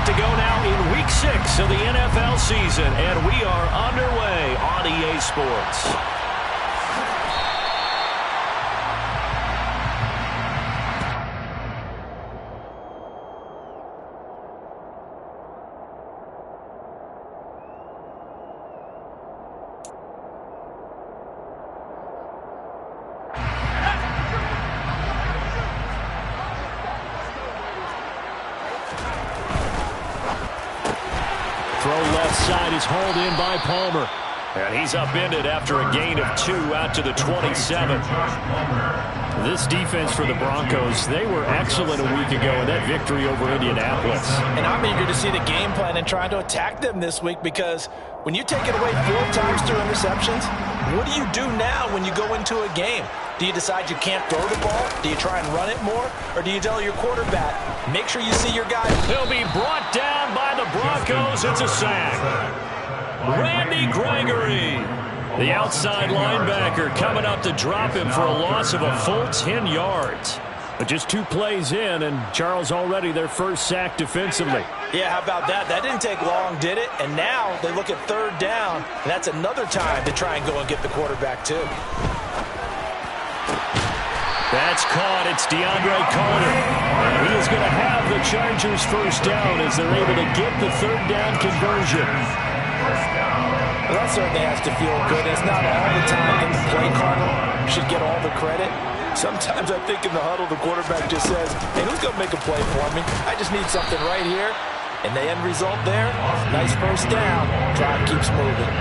Set to go now in Week 6 of the NFL season, and we are underway on EA Sports. Throw left side is hauled in by Palmer. And he's upended after a gain of 2 out to the 27. This defense for the Broncos, they were excellent a week ago in that victory over Indianapolis. And I'm eager to see the game plan and trying to attack them this week, because when you take it away 4 times through interceptions, what do you do now when you go into a game? Do you decide you can't throw the ball? Do you try and run it more? Or do you tell your quarterback, make sure you see your guy? He'll be brought down by the Broncos. It's a sack. Randy Gregory, the outside linebacker, coming up to drop him for a loss of a full 10 yards. But just 2 plays in, and Charles already their first sack defensively. Yeah, how about that? That didn't take long, did it? And now they look at 3rd down, and that's another time to try and go and get the quarterback too. That's caught. It's DeAndre Carter. And he is going to have the Chargers first down as they're able to get the 3rd down conversion. Well, that certainly has to feel good. It's not all the time that the play caller should get all the credit. Sometimes I think in the huddle the quarterback just says, hey, who's going to make a play for me? I just need something right here. And the end result there, nice first down. Drive keeps moving.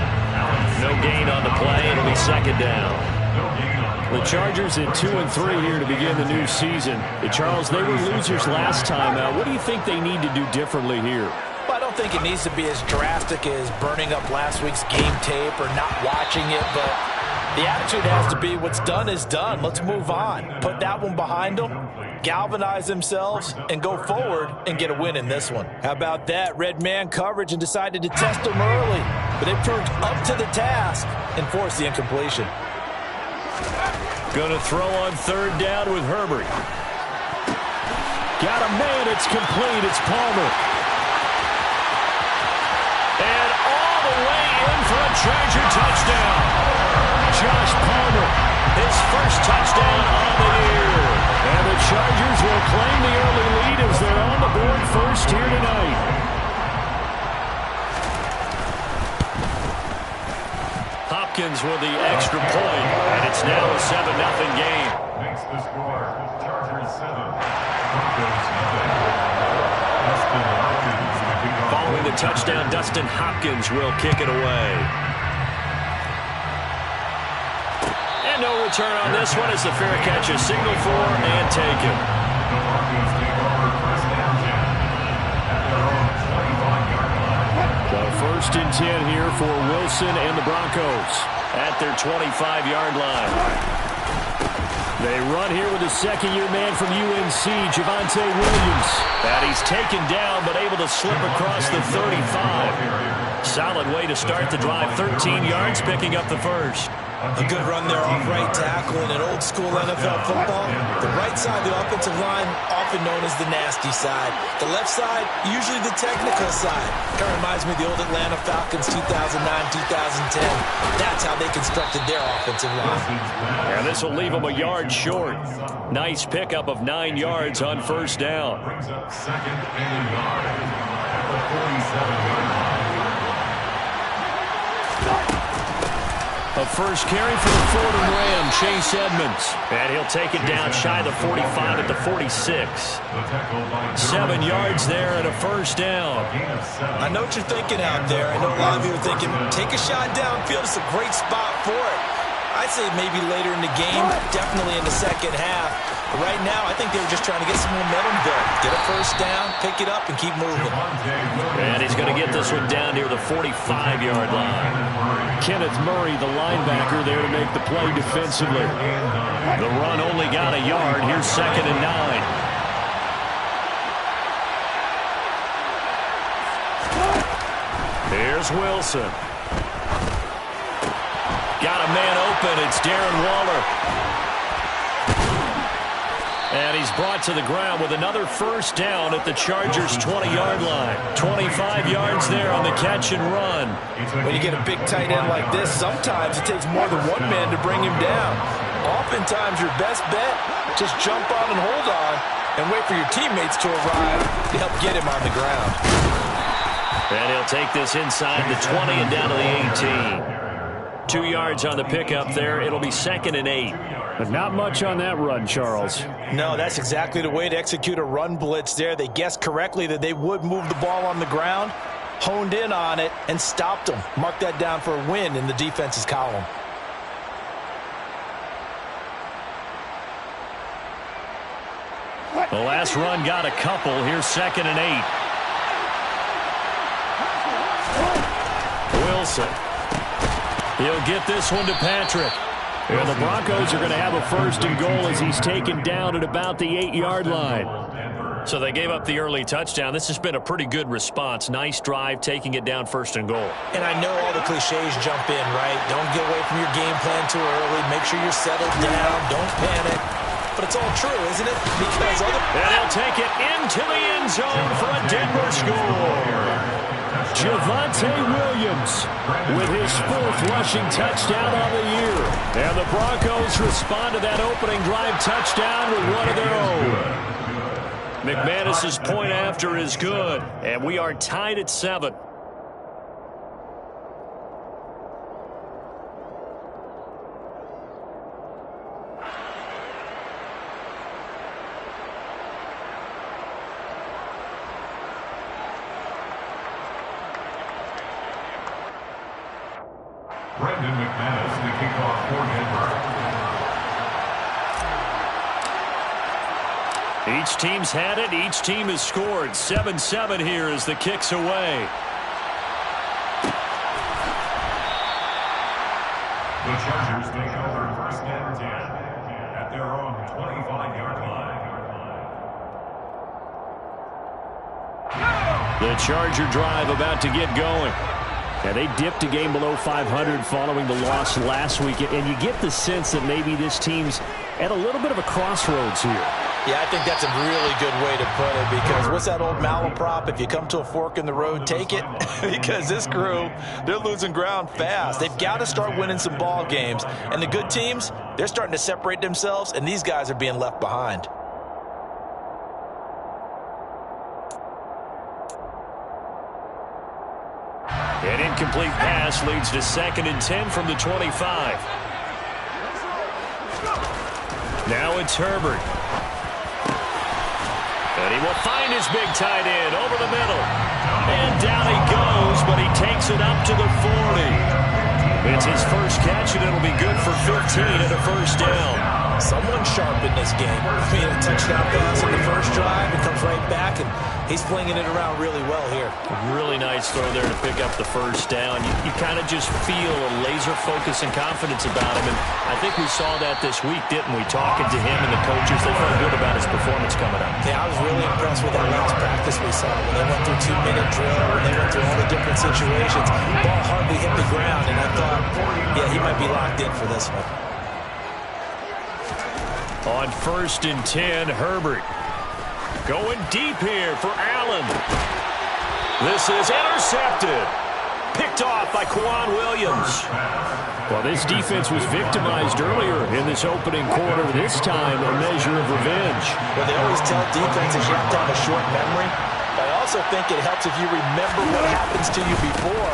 No gain on the play. It'll be 2nd down. The Chargers at 2-3 here to begin the new season. Charles, they were losers last time out. What do you think they need to do differently here? Well, I don't think it needs to be as drastic as burning up last week's game tape or not watching it, but the attitude has to be what's done is done. Let's move on. Put that one behind them, galvanize themselves, and go forward and get a win in this one. How about that? Red man coverage and decided to test them early, but they proved up to the task and forced the incompletion. Going to throw on 3rd down with Herbert. Got a man. It's complete. It's Palmer. And all the way in for a Charger touchdown. Josh Palmer, his first touchdown on the year. And the Chargers will claim the early lead as they're on the board first here tonight. Hopkins with the extra point, and it's now a 7-0 game. Makes the score. Chargers 7. Broncos 7. Following the touchdown, Dustin Hopkins will kick it away. And no return on this one as the fair catch is signaled for and taken. The Broncos take over first down at their own 25-yard line. The 1st and 10 here for Wilson and the Broncos at their 25-yard line. They run here with a second-year man from UNC, Javonte Williams. And he's taken down but able to slip across the 35. Solid way to start the drive. 13 yards, picking up the first. A good run there off right tackle in an old-school NFL football. The right side of the offensive line, often known as the nasty side. The left side, usually the technical side. Kind of reminds me of the old Atlanta Falcons 2009-2010. That's how they constructed their offensive line. And this will leave them a yard short. Nice pickup of 9 yards on first down. Brings up 2nd and yard at the 47-yard line. A first carry for the Fordham Ram, Chase Edmonds. And he'll take it down shy of the 45 at the 46. 7 yards there and a first down. I know what you're thinking out there. I know a lot of you are thinking, take a shot downfield. It's a great spot for it. I'd say maybe later in the game, definitely in the second half. But right now, I think they were just trying to get some momentum built. Get a first down, pick it up, and keep moving. And he's going to get this one down near the 45-yard line. Kenneth Murray, the linebacker, there to make the play defensively. The run only got a yard. Here's 2nd and 9. Here's Wilson. Got a man open. It's Darren Waller. And he's brought to the ground with another first down at the Chargers' 20-yard line. 25 yards there on the catch and run. When you get a big tight end like this, sometimes it takes more than one man to bring him down. Oftentimes, your best bet, just jump on and hold on and wait for your teammates to arrive to help get him on the ground. And he'll take this inside the 20 and down to the 18. 2 yards on the pickup there. It'll be 2nd and 8. But not much on that run, Charles. No, that's exactly the way to execute a run blitz there. They guessed correctly that they would move the ball on the ground, honed in on it, and stopped them. Mark that down for a win in the defense's column. The last run got a couple. Here's 2nd and 8. Wilson. He'll get this one to Patrick. And the Broncos are going to have a 1st and goal as he's taken down at about the 8-yard line. So they gave up the early touchdown. This has been a pretty good response. Nice drive, taking it down 1st and goal. And I know all the cliches jump in, right? Don't get away from your game plan too early. Make sure you're settled down. Don't panic. But it's all true, isn't it? Because and he'll take it into the end zone for a Denver score. Javonte Williams with his 4th rushing touchdown on the year. And the Broncos respond to that opening drive touchdown with one of their own. McManus's point after is good, and we are tied at 7. Brendan McManus, the kickoff for Denver. Each team's had it. Each team has scored. 7-7 here as the kick's away. The Chargers take over 1st and 10 at their own 25-yard line. The Charger drive about to get going. Yeah, they dipped a game below 500 following the loss last week, and you get the sense that maybe this team's at a little bit of a crossroads here. Yeah, I think that's a really good way to put it, because what's that old malaprop? If you come to a fork in the road, take it. Because this crew, they're losing ground fast. They've got to start winning some ball games. And the good teams, they're starting to separate themselves, and these guys are being left behind. An incomplete pass leads to 2nd and 10 from the 25. Now it's Herbert. And he will find his big tight end over the middle. And down he goes, but he takes it up to the 40. It's his first catch, and it'll be good for 15 and a 1st down. Someone sharp in this game. He had a touchdown pass on the first drive and comes right back, and he's flinging it around really well here. A really nice throw there to pick up the 1st down. You kind of just feel a laser focus and confidence about him, and I think we saw that this week, didn't we? Talking to him and the coaches, they felt good about his performance coming up. Yeah, I was really impressed with that last practice we saw when they went through 2-minute drill, when they went through all the different situations. Ball hardly hit the ground, and I thought, yeah, he might be locked in for this one. On 1st and 10, Herbert. Going deep here for Allen. This is intercepted. Picked off by Quan Williams. Well, this defense was victimized earlier in this opening quarter. This time, a measure of revenge. Well, they always tell defenses you have to have a short memory. But I also think it helps if you remember what happens to you before,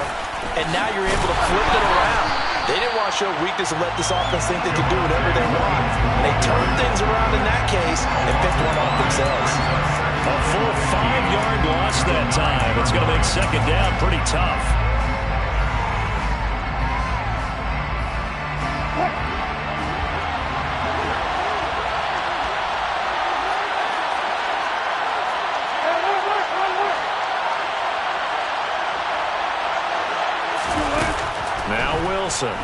and now you're able to flip it around. They didn't want to show weakness and let this offense think they could do whatever they want. They turned things around in that case and picked one off themselves. A full 5-yard loss that time. It's going to make 2nd down pretty tough. Now Wilson.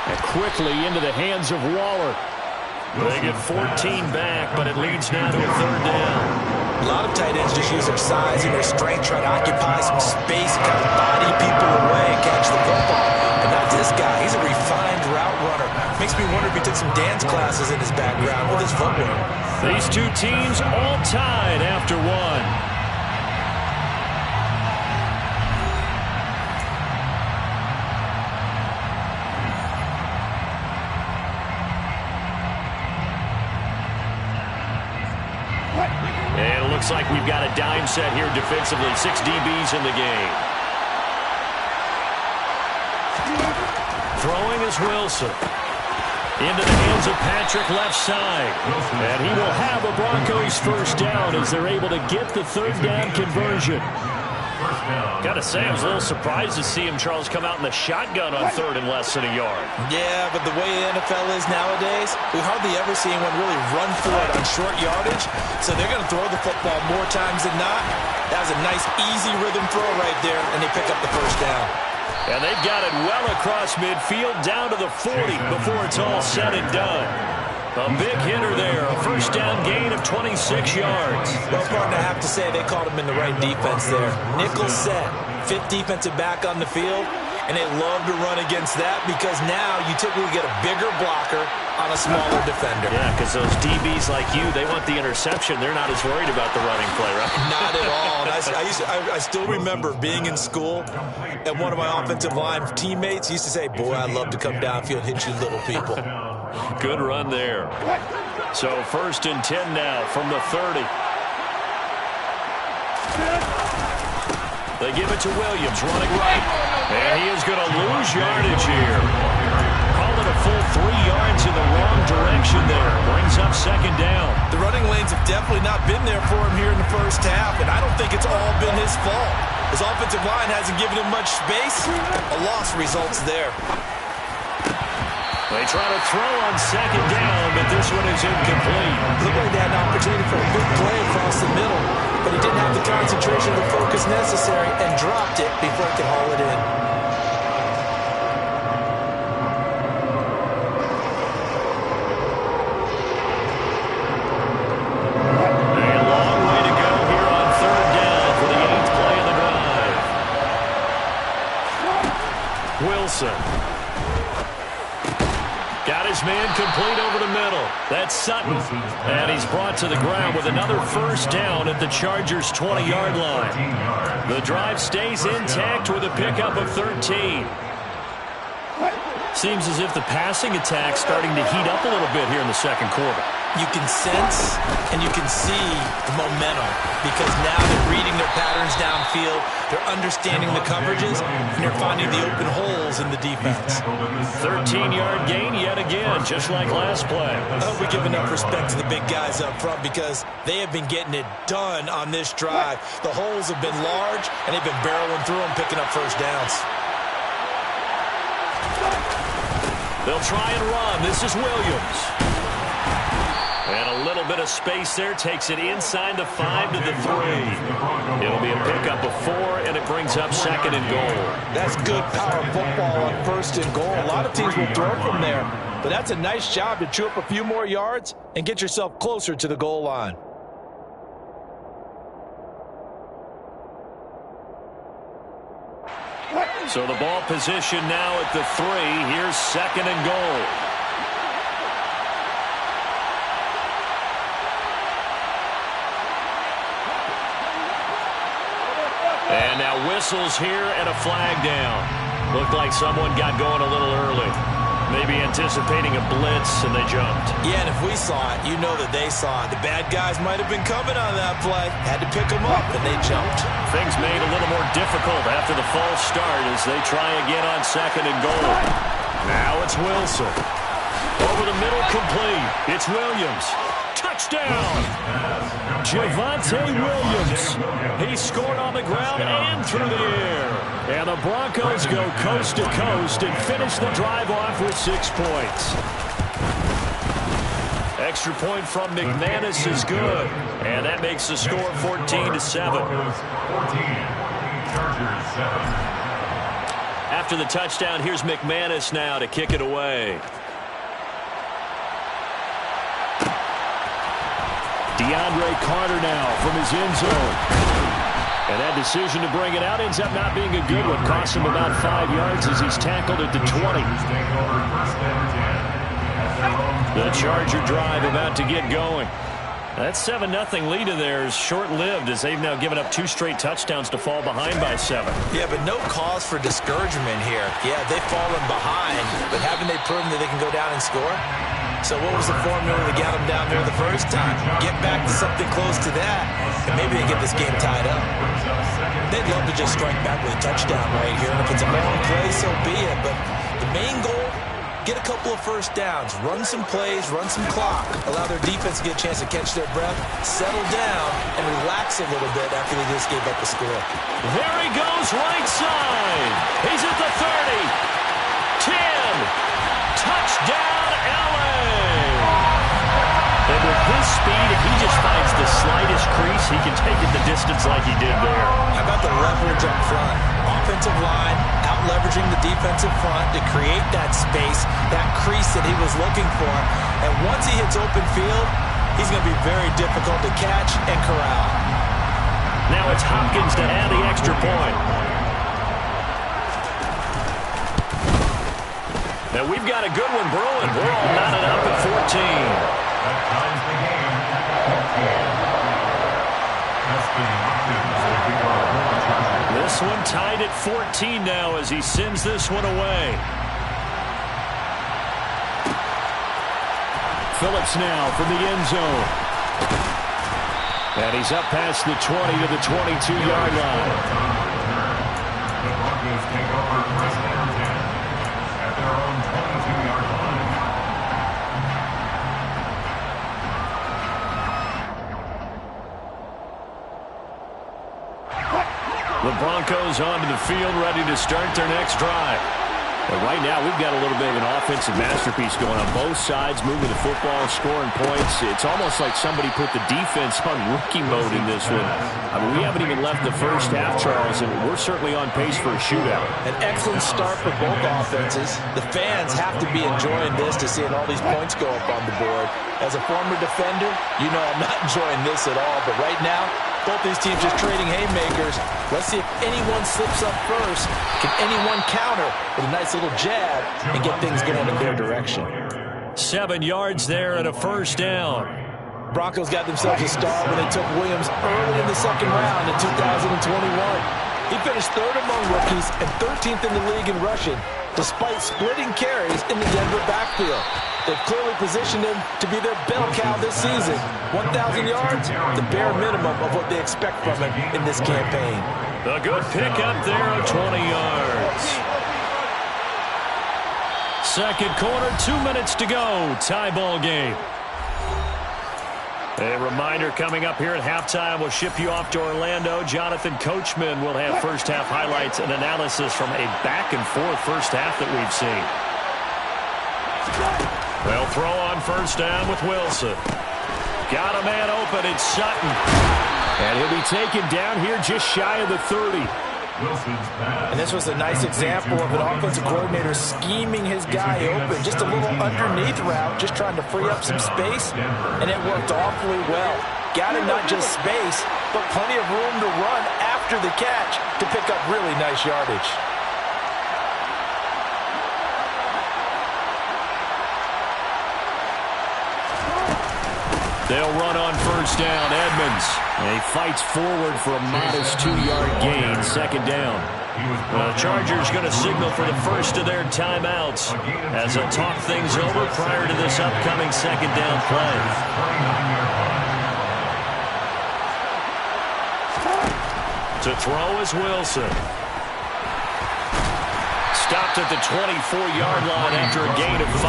And quickly into the hands of Waller. They get 14 back, but it leads now to a 3rd down. A lot of tight ends just use their size and their strength, try to occupy some space, kind of body people away and catch the football. But not this guy. He's a refined route runner. Makes me wonder if he took some dance classes in his background with his footwork. These two teams all tied after one. And it looks like we've got a dime set here defensively. 6 DBs in the game. Throwing is Wilson. Into the hands of Patrick left side. And he will have a Broncos first down as they're able to get the third down conversion. Got to say, I was a little surprised to see him, Charles, come out in the shotgun on third and less than a yard. Yeah, but the way the NFL is nowadays, we hardly ever see anyone really run for it on short yardage. So they're going to throw the football more times than not. That was a nice, easy rhythm throw right there, and they pick up the first down. And they've got it well across midfield down to the 40 before it's all said and done. A big hitter there, a first down gain of 26 yards. Well, partner, I have to say they called him in the right defense there. Nickel set, fifth defensive back on the field, and they love to run against that because now you typically get a bigger blocker on a smaller defender. Yeah, because those DBs like you, they want the interception. They're not as worried about the running play, right? Not at all. And I still remember being in school, and one of my offensive line teammates used to say, boy, I'd love to come downfield and hit you little people. Good run there. So 1st and 10 now from the 30. They give it to Williams, running right. And he is going to lose yardage here. Call it a full 3 yards in the wrong direction there. Brings up 2nd down. The running lanes have definitely not been there for him here in the first half, and I don't think it's all been his fault. His offensive line hasn't given him much space. A loss results there. They try to throw on 2nd down, but this one is incomplete. Looked like they had an opportunity for a big play across the middle, but he didn't have the concentration or focus necessary and dropped it before he could haul it in. A long way to go here on 3rd down for the 8th play of the drive. Wilson. Got his man complete over the middle. That's Sutton. And he's brought to the ground with another first down at the Chargers' 20-yard line. The drive stays intact with a pickup of 13. Seems as if the passing attack's starting to heat up a little bit here in the 2nd quarter. You can sense and you can see the momentum because now they're reading their patterns downfield, they're understanding the coverages, and they're finding the open holes in the defense. 13-yard gain yet again, just like last play. I hope we give enough respect to the big guys up front because they have been getting it done on this drive. The holes have been large, and they've been barreling through them, picking up first downs. They'll try and run. This is Williams. And a little bit of space there. Takes it inside the 5 to the 3. It'll be a pickup of 4, and it brings up 2nd and goal. That's good power football on 1st and goal. A lot of teams will throw from there, but that's a nice job to chew up a few more yards and get yourself closer to the goal line. So the ball position now at the 3. Here's 2nd and goal. And now whistles here and a flag down. Looked like someone got going a little early. Maybe anticipating a blitz, and they jumped. Yeah, and if we saw it, you know that they saw it. The bad guys might have been coming on that play. Had to pick them up, and they jumped. Things made a little more difficult after the false start as they try again on 2nd and goal. Now it's Wilson. Over the middle, complete. It's Williams. Touchdown! Javonte Williams. He scored on the ground and through the air. And the Broncos go coast to coast and finish the drive off with 6 points. Extra point from McManus is good. And that makes the score 14-7. After the touchdown, here's McManus now to kick it away. DeAndre Carter now from his end zone. And that decision to bring it out ends up not being a good one. Cost him about 5 yards as he's tackled at the 20. The Charger drive about to get going. That 7-0 lead of theirs short-lived as they've now given up 2 straight touchdowns to fall behind by 7. Yeah, but no cause for discouragement here. Yeah, they've fallen behind, but haven't they proven that they can go down and score? So what was the formula that got them down there the first time? Get back to something close to that, and maybe they get this game tied up. They'd love to just strike back with a touchdown right here, and if it's a long play, so be it. But the main goal, get a couple of first downs, run some plays, run some clock, allow their defense to get a chance to catch their breath, settle down, and relax a little bit after they just gave up a score. There he goes, right side. He's at the 30, 10, touchdown, LA. And with his speed, if he just finds the slightest crease, he can take it the distance like he did there. How about the leverage up front? Offensive line out-leveraging the defensive front to create that space, that crease that he was looking for. And once he hits open field, he's going to be very difficult to catch and corral. Now it's Hopkins to add the extra point. Now we've got a good one brewing. We're all knotted up at 14. That ties the game at 14. This one tied at 14 now as he sends this one away. Phillips now from the end zone. And he's up past the 20 to the 22-yard line. The Broncos take over first down 10 at their own 22-yard line. The Broncos onto the field, ready to start their next drive. But right now, we've got a little bit of an offensive masterpiece going on both sides, moving the football, scoring points. It's almost like somebody put the defense on rookie mode in this one. I mean, we haven't even left the first half, Charles, and we're certainly on pace for a shootout. An excellent start for both offenses. The fans have to be enjoying this to seeing all these points go up on the board. As a former defender, you know I'm not enjoying this at all. But right now, both these teams just trading haymakers. Let's see if anyone slips up first. Can anyone counter with a nice little jab and get things going in their direction? 7 yards there and a first down. Broncos got themselves a start when they took Williams early in the second round in 2021. He finished third among rookies and 13th in the league in rushing, despite splitting carries in the Denver backfield. They've clearly positioned him to be their bell cow this season. 1,000 yards, the bare minimum of what they expect from him in this campaign. A good pickup there of 20 yards. Second quarter, 2 minutes to go. Tie ball game. A reminder coming up here at halftime. We'll ship you off to Orlando. Jonathan Coachman will have first half highlights and analysis from a back-and-forth first half that we've seen. They'll throw on first down with Wilson. Got a man open. It's Sutton. And he'll be taken down here just shy of the 30. And this was a nice example of an offensive coordinator scheming his guy open. Just a little underneath route, just trying to free up some space. And it worked awfully well. Got him not just space, but plenty of room to run after the catch to pick up really nice yardage. They'll run on first down. Edmonds. And he fights forward for a modest 2-yard gain. Second down. The Chargers going to signal for the first of their timeouts as they'll talk things over prior to this upcoming second down play. To throw is Wilson. Stopped at the 24-yard line after a gain of 5.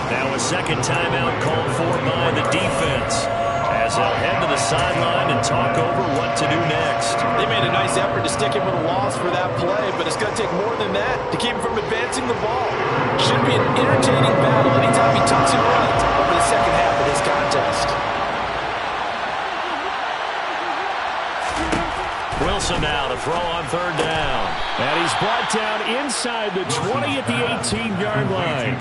Now a second timeout called for by the defense as they'll head to the sideline and talk over what to do next. They made a nice effort to stick him with a loss for that play, but it's going to take more than that to keep him from advancing the ball. Should be an entertaining battle anytime he tucks and runs over the second half of this contest. Wilson now to throw on third down. And he's brought down inside the 20 at the 18-yard line.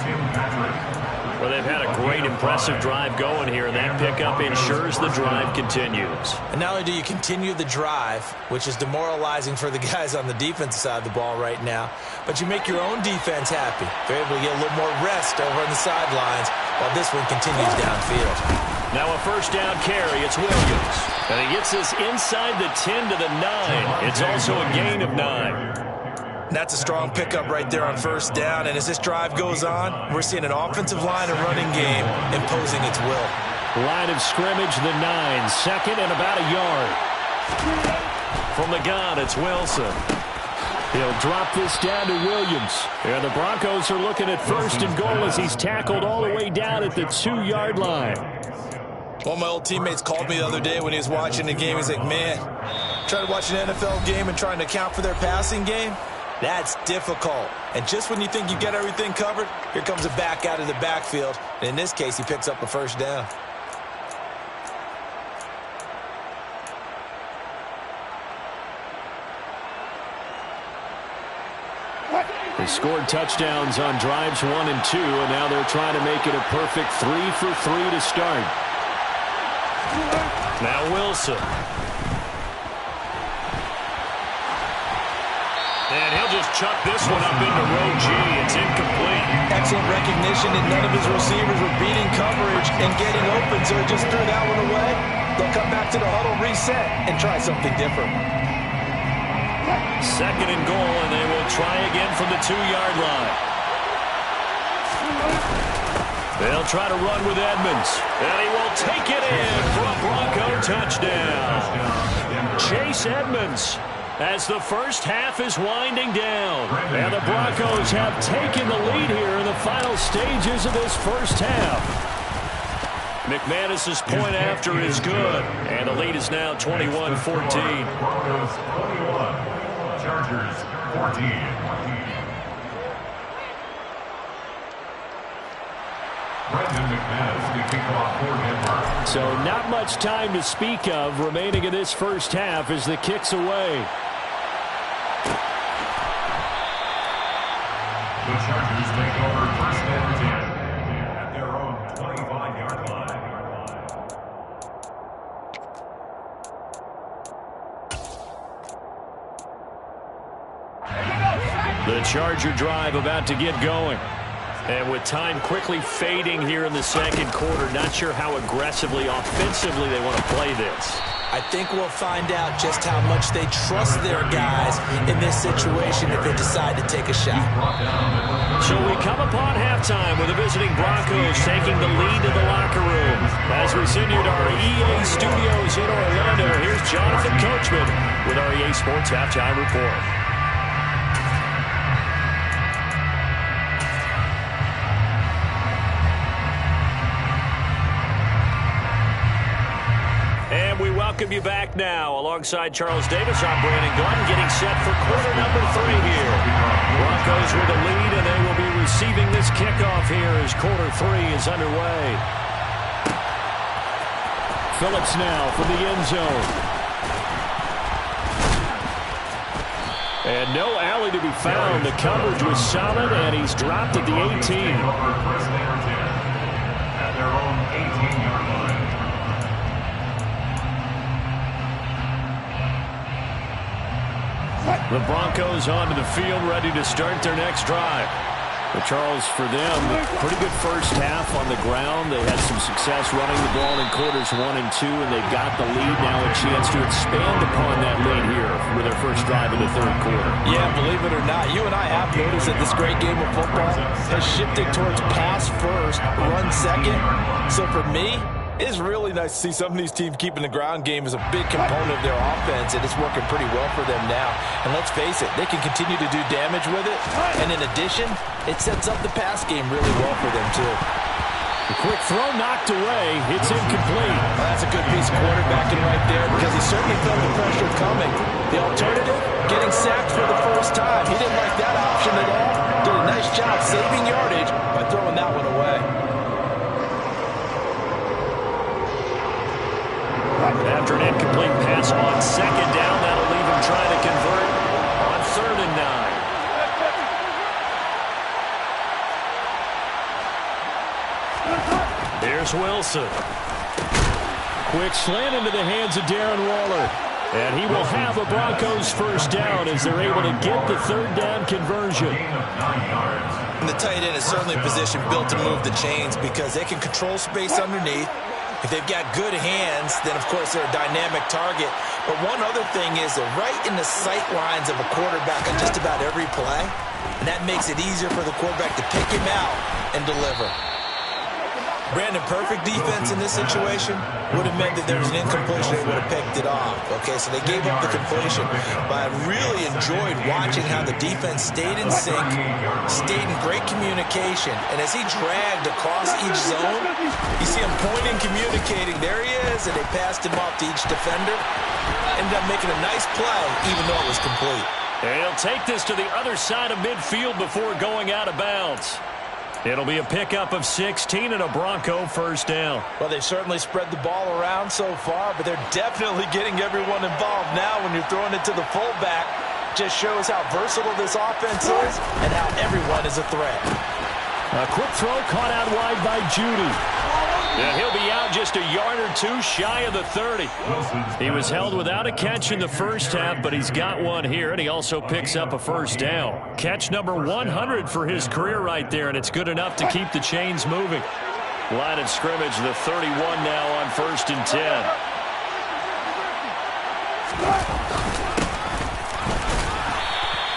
Well, they've had a great, impressive drive going here, and that pickup ensures the drive continues. And not only do you continue the drive, which is demoralizing for the guys on the defensive side of the ball right now, but you make your own defense happy. They're able to get a little more rest over on the sidelines while this one continues downfield. Now a first down carry. It's Williams. And he gets this inside the 10 to the 9. It's also a gain of 9. That's a strong pickup right there on first down, and as this drive goes on, we're seeing an offensive line and running game imposing its will. Line of scrimmage, the 9, second and about a yard. From the gun, it's Wilson. He'll drop this down to Williams. And the Broncos are looking at first and goal as he's tackled all the way down at the 2-yard line. One of my old teammates called me the other day when he was watching the game. He's like, man, trying to watch an NFL game and trying to account for their passing game? That's difficult. And just when you think you get everything covered, here comes a back out of the backfield. And in this case, he picks up a first down. They scored touchdowns on drives 1 and 2, and now they're trying to make it a perfect 3 for 3 to start. Now Wilson. And he'll just chuck this one up into row G. It's incomplete. Excellent recognition that none of his receivers were beating coverage and getting open, so he just threw that one away. They'll come back to the huddle, reset, and try something different. Second and goal, and they will try again from the 2-yard line. They'll try to run with Edmonds, and he will take it in for a Bronco touchdown. Chase Edmonds, as the first half is winding down. And the Broncos have taken the lead here in the final stages of this first half. McManus's point after is good, and the lead is now 21-14. Broncos 21, Chargers 14. So not much time to speak of remaining in this first half as the kick's away. The Chargers take over first and 10 at their own 25-yard line. The Charger drive about to get going. And with time quickly fading here in the second quarter, not sure how aggressively, offensively they want to play this. I think we'll find out just how much they trust their guys in this situation if they decide to take a shot. So we come upon halftime with the visiting Broncos taking the lead to the locker room. As we send you to our EA studios in Orlando, here's Jonathan Coachman with our EA Sports Halftime Report. And we welcome you back now. Alongside Charles Davis, I'm Brandon Gunn, getting set for quarter number 3 here. Broncos with a lead, and they will be receiving this kickoff here as quarter 3 is underway. Phillips now from the end zone. And no alley to be found. The coverage was solid, and he's dropped at the 18. First and 10 at their own 18-yard line. The Broncos onto the field, ready to start their next drive. But Charles, for them, pretty good first half on the ground. They had some success running the ball in quarters 1 and 2, and they got the lead. Now a chance to expand upon that lead here with their first drive in the third quarter. Yeah, believe it or not, you and I have noticed that this great game of football has shifted towards pass first, run second. So for me, it's really nice to see some of these teams keeping the ground game as a big component of their offense, and it's working pretty well for them now. And let's face it, they can continue to do damage with it. And in addition, it sets up the pass game really well for them, too. The quick throw knocked away. It's incomplete. Well, that's a good piece of quarterbacking right there because he certainly felt the pressure coming. The alternative, getting sacked for the first time. He didn't like that option at all. Did a nice job saving yardage by throwing that one away. After an incomplete pass on second down, that'll leave him trying to convert on 3rd and 9. Here's Wilson. Quick slant into the hands of Darren Waller. And he will have a Broncos first down as they're able to get the third down conversion. And the tight end is certainly a position built to move the chains because they can control space underneath. If they've got good hands, then, of course, they're a dynamic target. But one other thing is they're right in the sight lines of a quarterback on just about every play. And that makes it easier for the quarterback to pick him out and deliver. Brandon, perfect defense in this situation would have meant that there was an incompletion. They would have picked it off. Okay, so they gave up the completion. But I really enjoyed watching how the defense stayed in sync, stayed in great communication. And as he dragged across each zone, you see him pointing, communicating. There he is, and they passed him off to each defender. Ended up making a nice play, even though it was complete. And he'll take this to the other side of midfield before going out of bounds. It'll be a pickup of 16 and a Bronco first down. Well, they've certainly spread the ball around so far, but they're definitely getting everyone involved now when you're throwing it to the fullback. Just shows how versatile this offense is and how everyone is a threat. A quick throw caught out wide by Judy. And he'll be out just a yard or two shy of the 30. He was held without a catch in the first half, but he's got one here, and he also picks up a first down. Catch number 100 for his career right there, and it's good enough to keep the chains moving. Line of scrimmage, the 31 now on 1st and 10.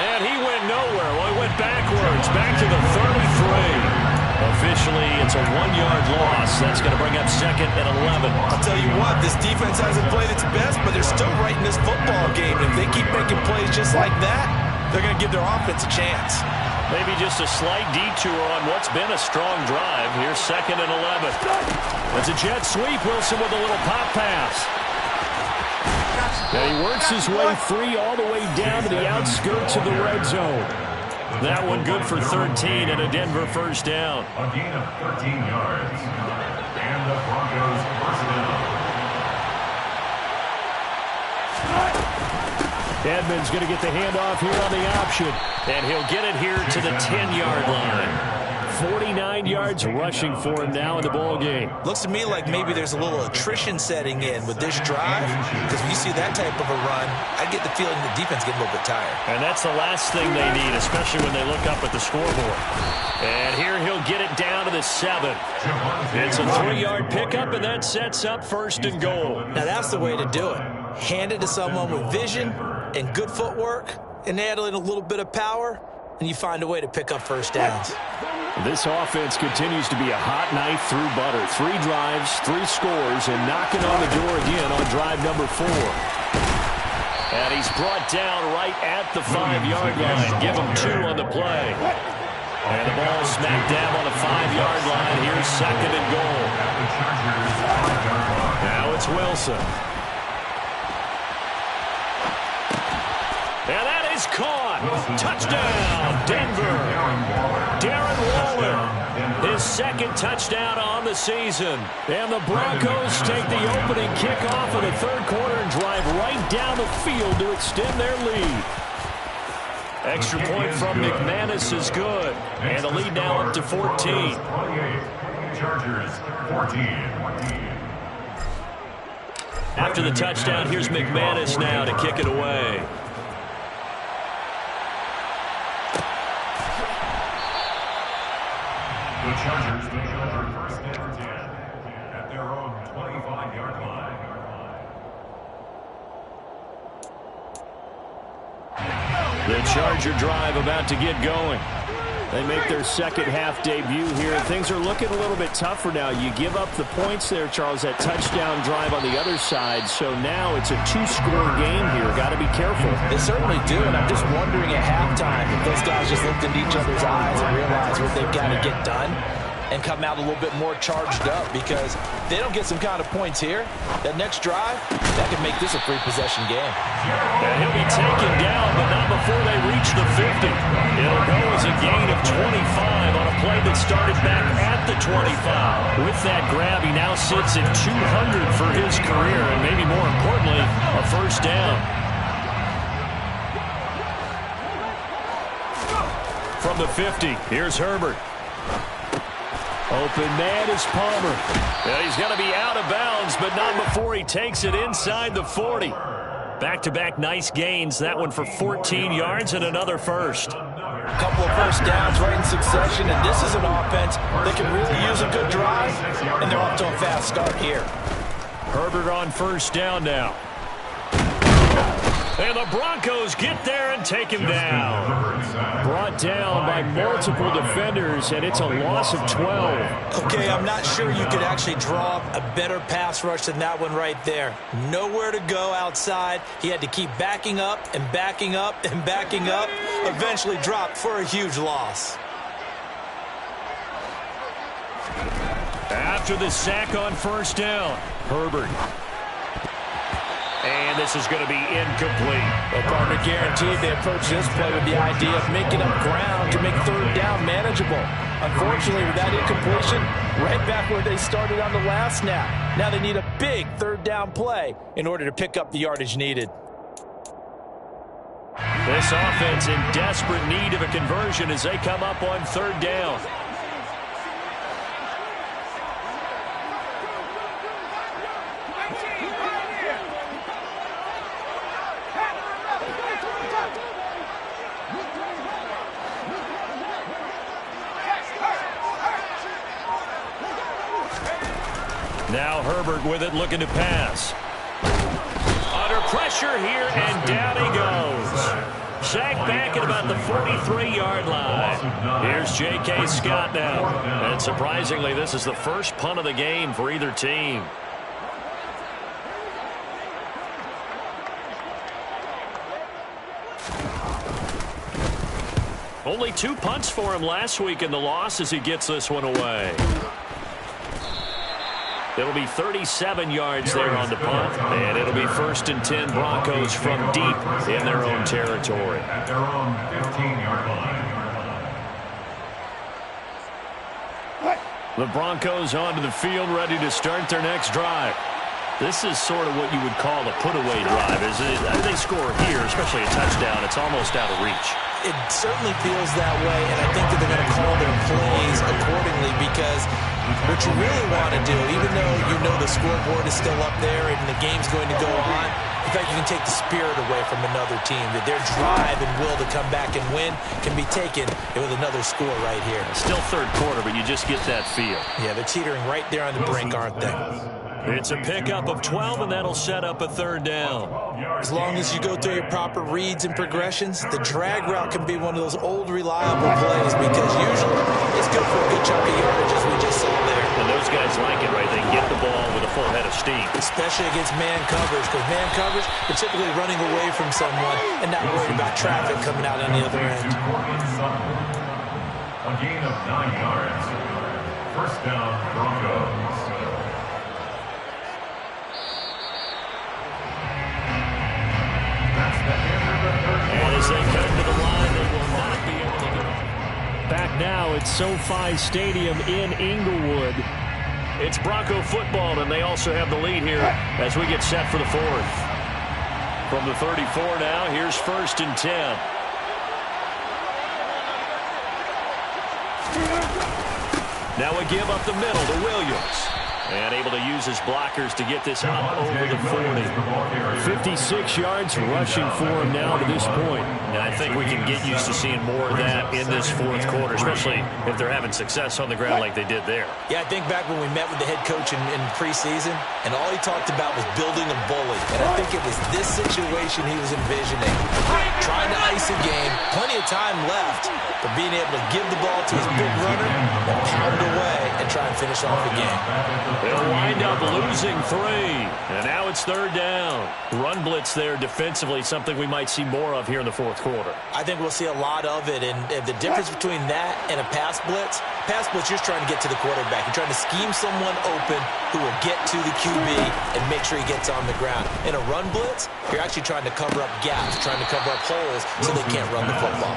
And he went nowhere. Well, he went backwards, back to the 33. Officially, it's a 1-yard loss. That's going to bring up 2nd and 11. I'll tell you what, this defense hasn't played its best, but they're still right in this football game. If they keep making plays just like that, they're going to give their offense a chance. Maybe just a slight detour on what's been a strong drive. Here's 2nd and 11. That's a jet sweep. Wilson with a little pop pass. And he works his way free all the way down to the outskirts of the red zone. That one good for 13 and a Denver first down. A gain of 13 yards. And the Broncos first down. Edmonds going to get the handoff here on the option. And he'll get it here to the 10-yard line. 49 yards rushing for him now in the ball game. Looks to me like maybe there's a little attrition setting in with this drive, because when you see that type of a run, I get the feeling the defense getting a little bit tired. And that's the last thing they need, especially when they look up at the scoreboard. And here he'll get it down to the 7. It's a 3-yard pickup, and that sets up 1st and goal. Now that's the way to do it. Hand it to someone with vision and good footwork, and add in a little bit of power, and you find a way to pick up first downs. This offense continues to be a hot knife through butter. 3 drives, 3 scores, and knocking on the door again on drive number 4. And he's brought down right at the 5-yard line. Give him 2 on the play. And the ball smacked down on the 5-yard line. Here's 2nd and goal. Now it's Wilson. And that is caught. Touchdown, Denver. Darren Waller, his 2nd touchdown on the season. And the Broncos take the opening kickoff of the 3rd quarter and drive right down the field to extend their lead. Extra point from McManus is good. And the lead now up to 14. Chargers 14. After the touchdown, here's McManus now to kick it away. The Chargers take over 1st and 10 at their own 25-yard line. The Charger drive about to get going. They make their 2nd half debut here. Things are looking a little bit tougher now. You give up the points there, Charles, that touchdown drive on the other side. So now it's a 2-score game here. Got to be careful. They certainly do, and I'm just wondering at halftime if those guys just looked into each other's eyes and realized what they've got to get done and come out a little bit more charged up, because if they don't get some kind of points here, that next drive, that could make this a 3-possession game. And he'll be taken down, but not before they reach the 50. It'll go as a gain of 25 on a play that started back at the 25. With that grab, he now sits at 200 for his career, and maybe more importantly, a first down. From the 50, here's Herbert. Open man is Palmer. And he's going to be out of bounds, but not before he takes it inside the 40. Back-to-back nice gains. That one for 14 yards and another first. A couple of first downs right in succession, and this is an offense that can really use a good drive, and they're off to a fast start here. Herbert on first down now. And the Broncos get there and take him down. Brought down by multiple defenders, and it's a loss of 12. Okay, I'm not sure you could actually draw a better pass rush than that one right there. Nowhere to go outside. He had to keep backing up and backing up and backing up. Eventually dropped for a huge loss. After the sack on first down, Herbert. And this is going to be incomplete. Well, partner, guaranteed they approach this play with the idea of making up ground to make third down manageable. Unfortunately, with that incompletion, right back where they started on the last snap. Now they need a big third down play in order to pick up the yardage needed. This offense in desperate need of a conversion as they come up on third down. Now Herbert with it, looking to pass. Under pressure here, and down he goes. Sacked back at about the 43-yard line. Here's J.K. Scott now. And surprisingly, this is the first punt of the game for either team. Only 2 punts for him last week in the loss as he gets this one away. It'll be 37 yards there on the punt, and it'll be 1st and 10 Broncos from deep in their own territory. At their own 15-yard line. The Broncos onto the field, ready to start their next drive. This is sort of what you would call a put-away drive. As they score here, especially a touchdown, it's almost out of reach. It certainly feels that way, and I think that they're going to call their plays accordingly because what you really want to do, even though you know the scoreboard is still up there and the game's going to go on, in fact, you can take the spirit away from another team. That their drive and will to come back and win can be taken with another score right here. Still third quarter, but you just get that feel. Yeah, they're teetering right there on the brink, aren't they? It's a pickup of 12, and that'll set up a third down. As long as you go through your proper reads and progressions, the drag route can be one of those old reliable plays because usually it's good for a good chunk of yardage as we just saw there. And those guys like it, right? They can get the ball with a full head of steam. Especially against man coverage, because man coverage, they're typically running away from someone and not worried about traffic coming out on the other end. A gain of 9 yards. First down, Broncos. And as they come to the line, they will not be able to do it. Back now at SoFi Stadium in Inglewood. It's Bronco football, and they also have the lead here as we get set for the fourth. From the 34 now, here's 1st and 10. Now a give up the middle to Williams. And able to use his blockers to get this up over the 40. 56 yards rushing for him now to this point. And I think we can get used to seeing more of that in this fourth quarter, especially if they're having success on the ground like they did there. Yeah, I think back when we met with the head coach in preseason, and all he talked about was building a bully. And I think it was this situation he was envisioning. Trying to ice a game, plenty of time left, but being able to give the ball to his big runner and pound away and try and finish off the game. They'll wind up losing 3. And now it's third down. Run blitz there defensively, something we might see more of here in the fourth quarter. I think we'll see a lot of it. And the difference between that and a pass blitz, you're just trying to get to the quarterback. You're trying to scheme someone open who will get to the QB and make sure he gets on the ground. In a run blitz, you're actually trying to cover up gaps, trying to cover up holes so they can't run the football.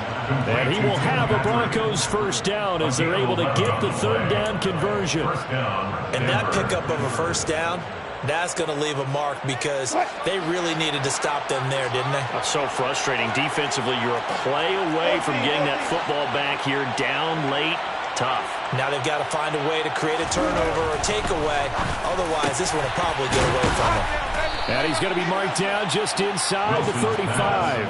And he will have a Broncos first down as they're able to get the third down conversion. And that pickup of a first down, that's going to leave a mark because they really needed to stop them there, didn't they? That's so frustrating. Defensively, you're a play away from getting that football back here down late. Tough. Now they've got to find a way to create a turnover or takeaway. Otherwise, this one will probably get away from them. And he's going to be marked down just inside the 35. Partner,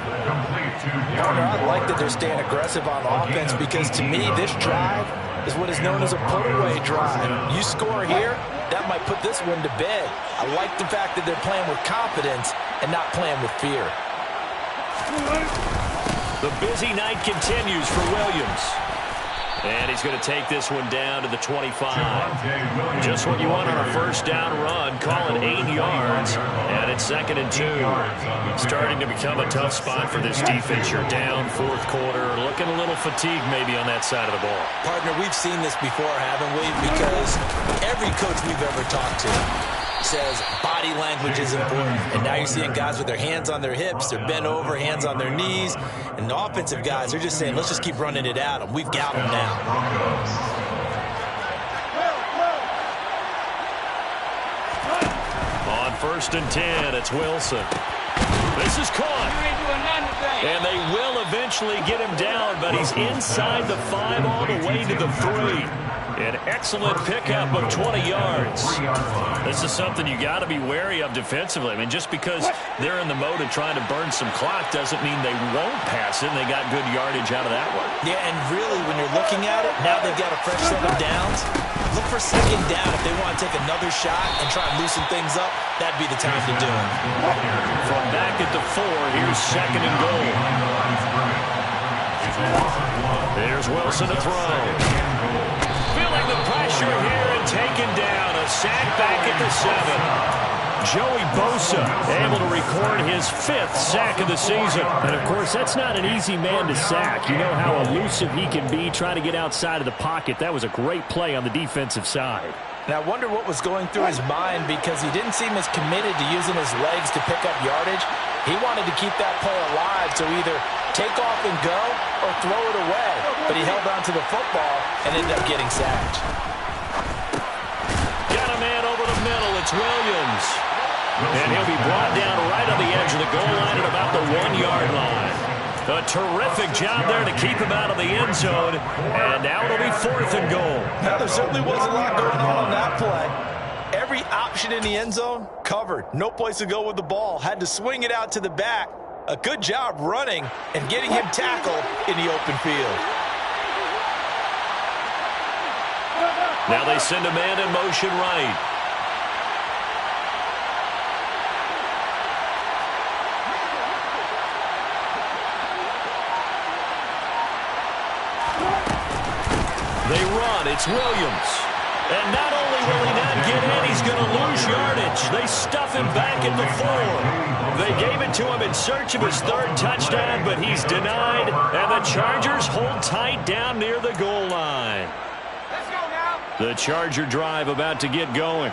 I like that they're staying aggressive on offense because, to me, this drive is what is known as a put-away drive. You score here, that might put this one to bed. I like the fact that they're playing with confidence and not playing with fear. The busy night continues for Williams. And he's going to take this one down to the 25. Just what you want on a first down run. Call it 8 yards. And it's 2nd and 2. Starting to become a tough spot for this defense. You're down fourth quarter. Looking a little fatigued maybe on that side of the ball. Partner, we've seen this before, haven't we? Because every coach we've ever talked to says body language is important. And now you're seeing guys with their hands on their hips, they're bent over, hands on their knees. And the offensive guys, they're just saying, let's just keep running it at them. We've got them now. On 1st and 10, it's Wilson. This is caught. And they will eventually get him down, but he's inside the 5 all the way to the 3. An excellent pickup of 20 yards. This is something you got to be wary of defensively. I mean, just because they're in the mode of trying to burn some clock doesn't mean they won't pass it. And they got good yardage out of that one. Yeah, and really, when you're looking at it, now they've got a fresh set of downs. Look for 2nd down. If they want to take another shot and try and loosen things up, that'd be the time to do it. From back at the 4, here's 2nd and goal. There's Wilson to throw. Feeling the pressure here and taken down. A sack back at the 7. Joey Bosa able to record his 5th sack of the season. And, of course, that's not an easy man to sack. You know how elusive he can be trying to get outside of the pocket. That was a great play on the defensive side. And I wonder what was going through his mind because he didn't seem as committed to using his legs to pick up yardage. He wanted to keep that play alive, so either take off and go or throw it away. But he held on to the football and ended up getting sacked. Got a man over the middle. It's Williams. And he'll be brought down right on the edge of the goal line at about the 1-yard line. A terrific job there to keep him out of the end zone. And now it'll be 4th and goal. Now, there certainly was a lot going on that play. Every option in the end zone covered. No place to go with the ball. Had to swing it out to the back. A good job running and getting him tackled in the open field. Now they send a man in motion right. They run. It's Williams. And not only will he not get in, he's going to lose yardage. They stuff him back at the 4. They gave it to him in search of his 3rd touchdown, but he's denied. And the Chargers hold tight down near the goal line. Let's go now. The Charger drive about to get going.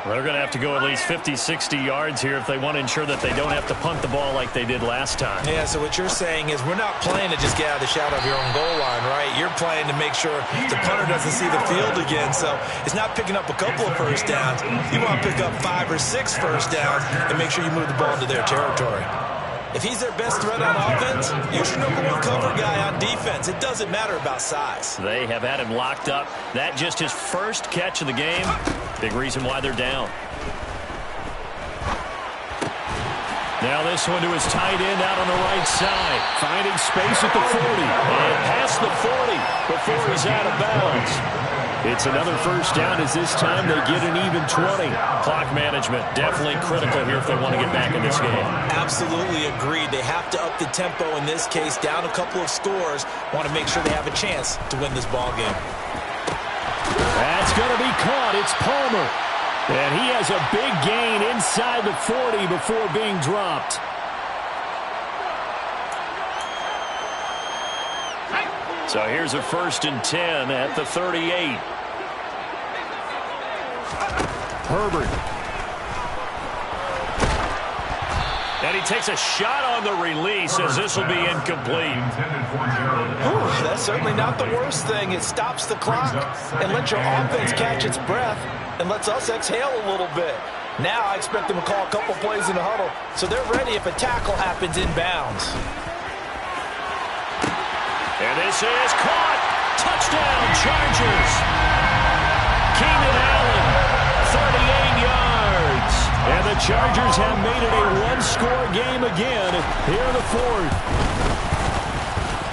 Well, they're going to have to go at least 50, 60 yards here if they want to ensure that they don't have to punt the ball like they did last time. Yeah, so what you're saying is we're not playing to just get out of the shadow of your own goal line, right? You're playing to make sure the punter doesn't see the field again. So it's not picking up a couple of first downs. You want to pick up 5 or 6 first downs and make sure you move the ball into their territory. If he's their best threat on offense, use your #1 cover guy on defense. It doesn't matter about size. They have had him locked up. That just his first catch of the game. Big reason why they're down. Now this one to his tight end out on the right side. Finding space at the 40. And past the 40 before he's out of bounds. It's another first down as this time they get an even 20. Clock management definitely critical here if they want to get back in this game. Absolutely agreed. They have to up the tempo in this case, down a couple of scores. Want to make sure they have a chance to win this ball game. That's going to be caught. It's Palmer. And he has a big gain inside the 40 before being dropped. So here's a 1st and 10 at the 38. Herbert. And he takes a shot on the release as this will be incomplete. Ooh, that's certainly not the worst thing. It stops the clock and lets your offense catch its breath and lets us exhale a little bit. Now I expect them to call a couple plays in the huddle so they're ready if a tackle happens inbounds. And this is caught. Touchdown, Chargers. Keenan Allen, 38 yards. And the Chargers have made it a one-score game again here in the fourth.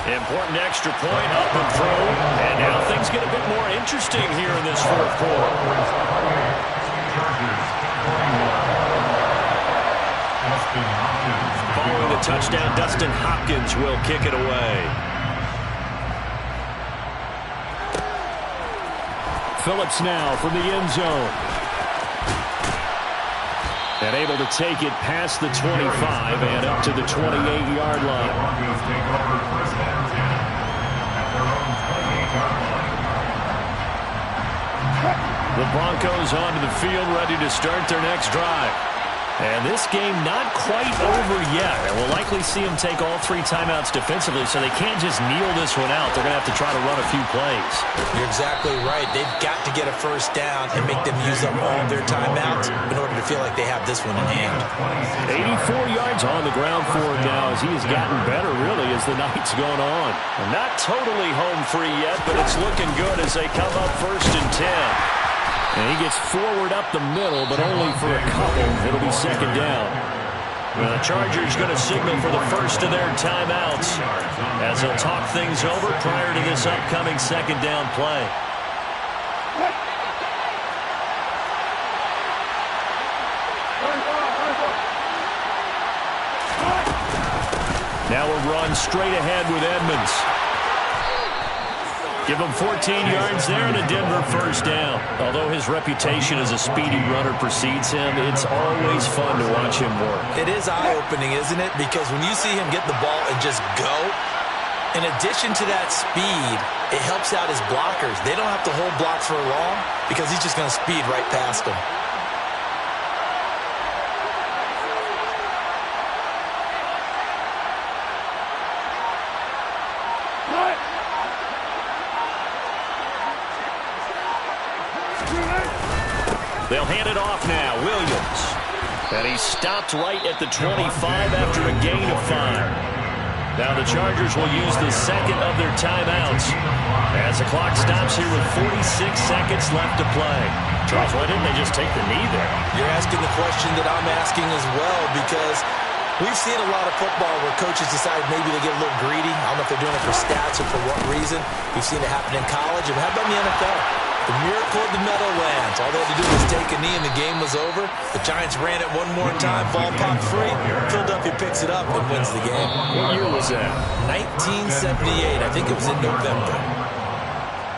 Important extra point up and through. And now things get a bit more interesting here in this fourth quarter. Following the touchdown, Dustin Hopkins will kick it away. Phillips now from the end zone. And able to take it past the 25 and up to the 28-yard line. Broncos take over first and 10 at their own 28-yard line. The Broncos onto the field, ready to start their next drive. And this game not quite over yet. And we'll likely see them take all three timeouts defensively, so they can't just kneel this one out. They're going to have to try to run a few plays. You're exactly right. They've got to get a first down and make them use up all of their timeouts in order to feel like they have this one in hand. 84 yards on the ground for him now as he has gotten better, really, as the night's gone on. Not totally home free yet, but it's looking good as they come up first and 10. And he gets forward up the middle, but only for a couple. It'll be second down. Well, the Chargers going to signal for the first of their timeouts as they'll talk things over prior to this upcoming second down play. Now a run straight ahead with Edmonds. Give him 14 yards there and a Denver first down. Although his reputation as a speedy runner precedes him, it's always fun to watch him work. It is eye-opening, isn't it? Because when you see him get the ball and just go, in addition to that speed, it helps out his blockers. They don't have to hold block for long because he's just going to speed right past them. They'll hand it off now. Williams. And he stopped right at the 25 after a gain of 5. Now the Chargers will use the second of their timeouts as the clock stops here with 46 seconds left to play. Charles, why didn't they just take the knee there? You're asking the question that I'm asking as well, because we've seen a lot of football where coaches decide maybe they get a little greedy. I don't know if they're doing it for stats or for what reason. We've seen it happen in college. And how about in the NFL? The miracle of the Meadowlands. All they had to do was take a knee and the game was over. The Giants ran it one more time. Ball popped free. Philadelphia picks it up and wins the game. What year was that? 1978. I think it was in November.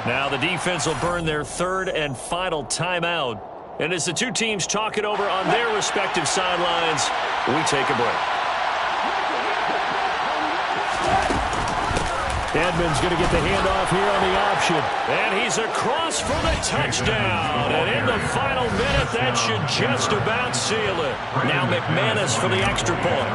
Now the defense will burn their third and final timeout. And as the two teams talk it over on their respective sidelines, we take a break. Edmonds going to get the handoff here on the option. And he's across for the touchdown. And in the final minute, that should just about seal it. Now McManus for the extra point.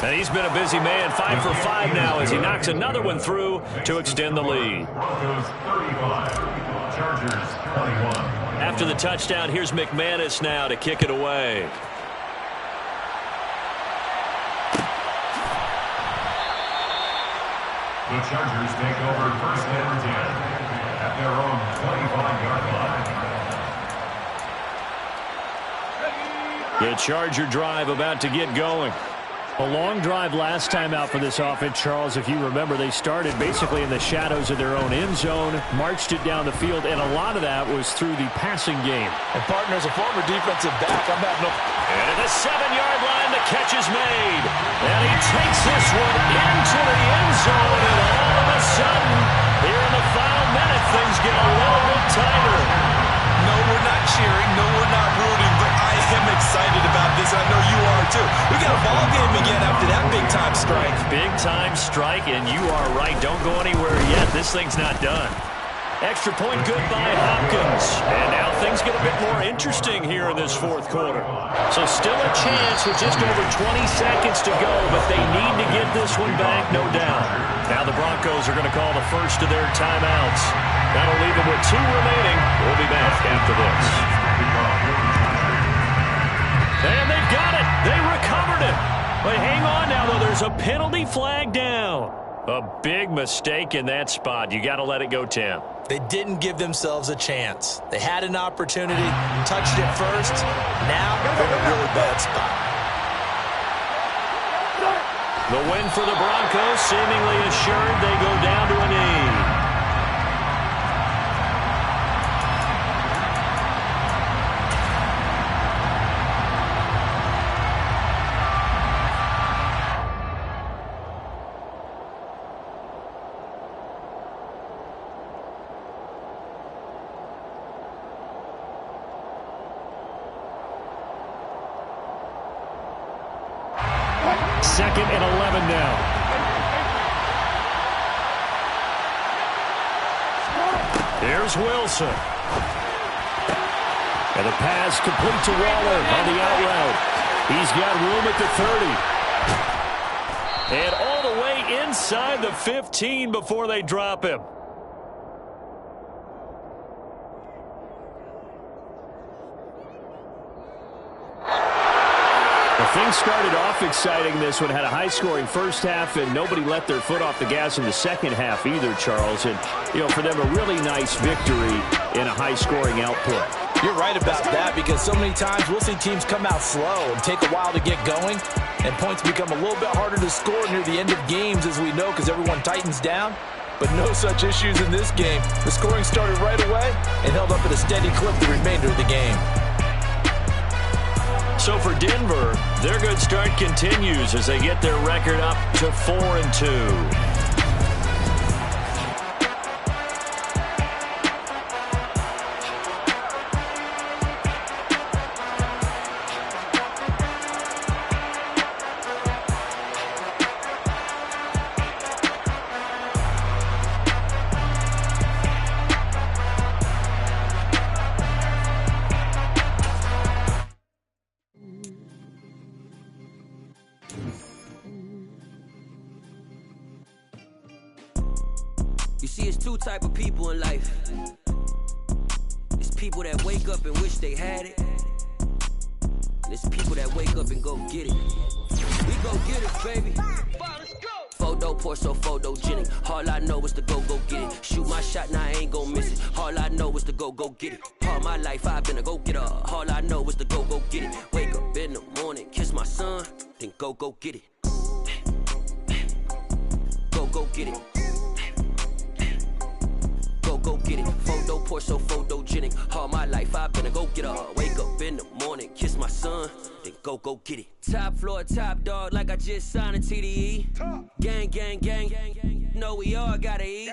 And he's been a busy man, 5 for 5 now as he knocks another one through to extend the lead. Broncos 35, Chargers 21. After the touchdown, here's McManus now to kick it away. The Chargers take over first and 10 at their own 25-yard line. The Charger drive about to get going. A long drive last time out for this offense, Charles. If you remember, they started basically in the shadows of their own end zone, marched it down the field, and a lot of that was through the passing game. And partner, as a former defensive back, I'm having no... And at the 7-yard line, the catch is made. And he takes this one into the end zone, and all of a sudden, here in the final minute, things get a little bit tighter. No, we're not cheering. No, we're not rooting. But I am excited about this. I know you are, too. We got a ball game again after that big-time strike. Big-time strike, and you are right. Don't go anywhere yet. This thing's not done. Extra point good by Hopkins. And now things get a bit more interesting here in this fourth quarter. So still a chance with just over 20 seconds to go, but they need to get this one back, no doubt. Now the Broncos are going to call the first of their timeouts. That'll leave them with 2 remaining. We'll be back after this. And they've got it. They recovered it. But hang on now, though. There's throws a penalty flag down. A big mistake in that spot. You got to let it go, Tim. They didn't give themselves a chance. They had an opportunity, touched it first. Now they're in a really bad spot. The win for the Broncos, seemingly assured. They go down to a knee. Second and 11 now. Here's Wilson. And the pass complete to Waller on the out route. He's got room at the 30. And all the way inside the 15 before they drop him. Things started off exciting. This one had a high-scoring first half, and nobody let their foot off the gas in the second half either, Charles. And, for them, a really nice victory in a high-scoring output. You're right about that, because so many times we'll see teams come out slow and take a while to get going, and points become a little bit harder to score near the end of games, as we know, because everyone tightens down. But no such issues in this game. The scoring started right away and held up at a steady clip the remainder of the game. So for Denver, their good start continues as they get their record up to 4-2. You see, it's two type of people in life. It's people that wake up and wish they had it. And it's people that wake up and go get it. We go get it, baby. Photo pour so photogenic. All I know is to go get it. Shoot my shot, now I ain't gon' miss it. All I know is to go get it. All my life I've been a go-getter. All I know is to go get it. Wake up in the morning, kiss my son, then go get it. Go get it. Go get it. Photo pour so photogenic. All my life I've been a go-getter. Wake up in the morning, kiss my son, then go get it. Top floor, top dog, like I just signed a TDE. Gang, gang, gang. Know we all gotta eat.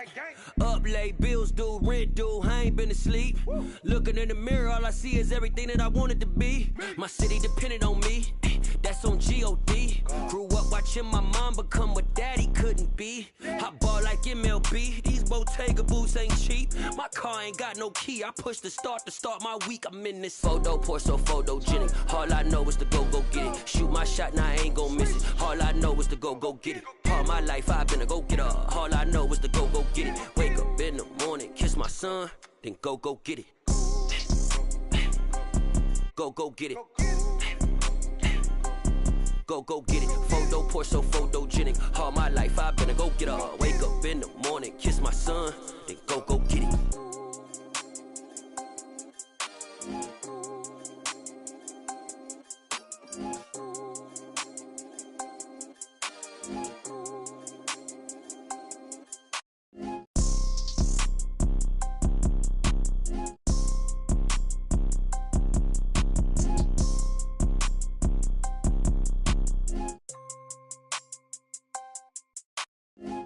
Up late, bills due, rent due, I ain't been asleep. Looking in the mirror, all I see is everything that I wanted to be. My city depended on me, that's on G.O.D. Grew up watching my mom become what daddy couldn't be. I ball like MLB, these Bottega boots ain't cheap. My car ain't got no key, I push the start to start my week. I'm in this photo pour so photogenic. All I know is to go get it. Shoot my shot, now I ain't gon' miss it. All I know is to go get it. All my life I've been a go-getter. All I know is to go get it. Wake up in the morning, kiss my son, then go get it. Go get it. Go get it. Photo pour so photogenic. All my life I've been a go-getter. Wake up in the morning, kiss my son, then go get it.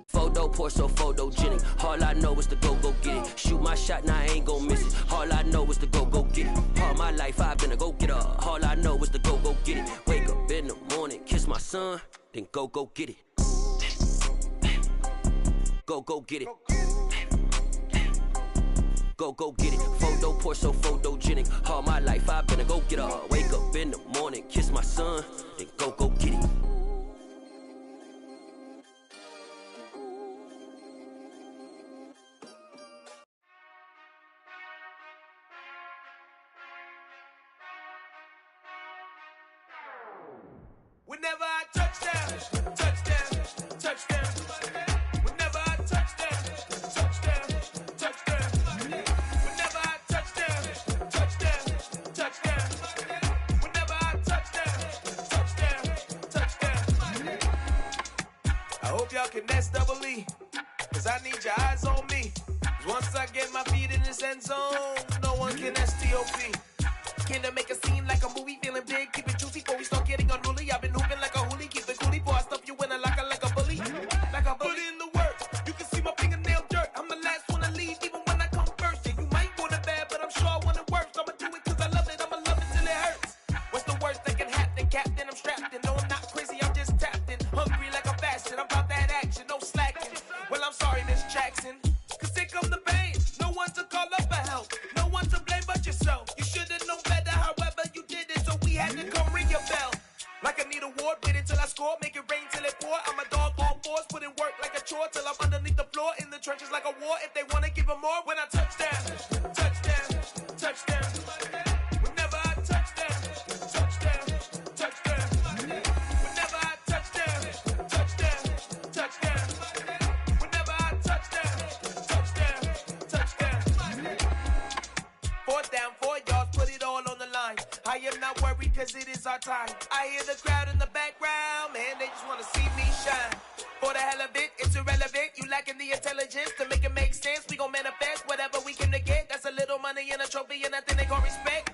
Photo pour so photogenic. All I know is to go get it. Shoot my shot, now I ain't gon' miss it. All I know is to go get it. All my life I've been a go-getter. All I know is to go get it. Wake up in the morning, kiss my son, then go get it. Go get it. Go get it. Photo pour so photogenic. All my life I've been a go-getter. Wake up in the morning, kiss my son, then go get it. Whenever I touch down, y'all can nest double E. Cause I need your eyes on me. Cause once I get my feet in this end zone, no one can STOP. Can to make a scene like a movie, feeling big, keep it juicy before we start getting unruly. I've been hooping like a hoolie, keep it coolie before I stuff you in a locker like a bully. Like a bully. Put in the work, you can see my fingernail dirt. I'm the last one to leave, even when I come first. Yeah, you might want it bad, but I'm sure I want it worse. I'ma do it cause I love it, I'ma love it till it hurts. What's the worst that can happen, Captain? I'm strapped in, no I'm not crazy, I'm just tapped in. Hungry like a bastard, I'm about that action, no slacking. Well, I'm sorry, Miss Jackson, cause here come the pain. No one to call up for help, no one to blame but yourself. You should've known better, however you did it, so we had to come ring your bell. Like I need a ward, wait until I score, make it rain till it pour. I'm a dog on fours, put in work like a chore till I'm underneath the floor, in the trenches like a war. If they wanna give them more, when I touch down, touchdown, touchdown. Whenever I touch down, touchdown, touchdown. Whenever I touch down, touchdown, touchdown. Whenever I touch down, touchdown, touchdown. 4th down, 4 yards, put it all on the line. I am not worried cause it is our time. I hear the crowd in the background, man, they just wanna see me shine. For the hell of it, it's irrelevant. You lacking the intelligence to make it make sense. We gon' manifest whatever we came to get. That's a little money and a trophy and nothing they gon' respect.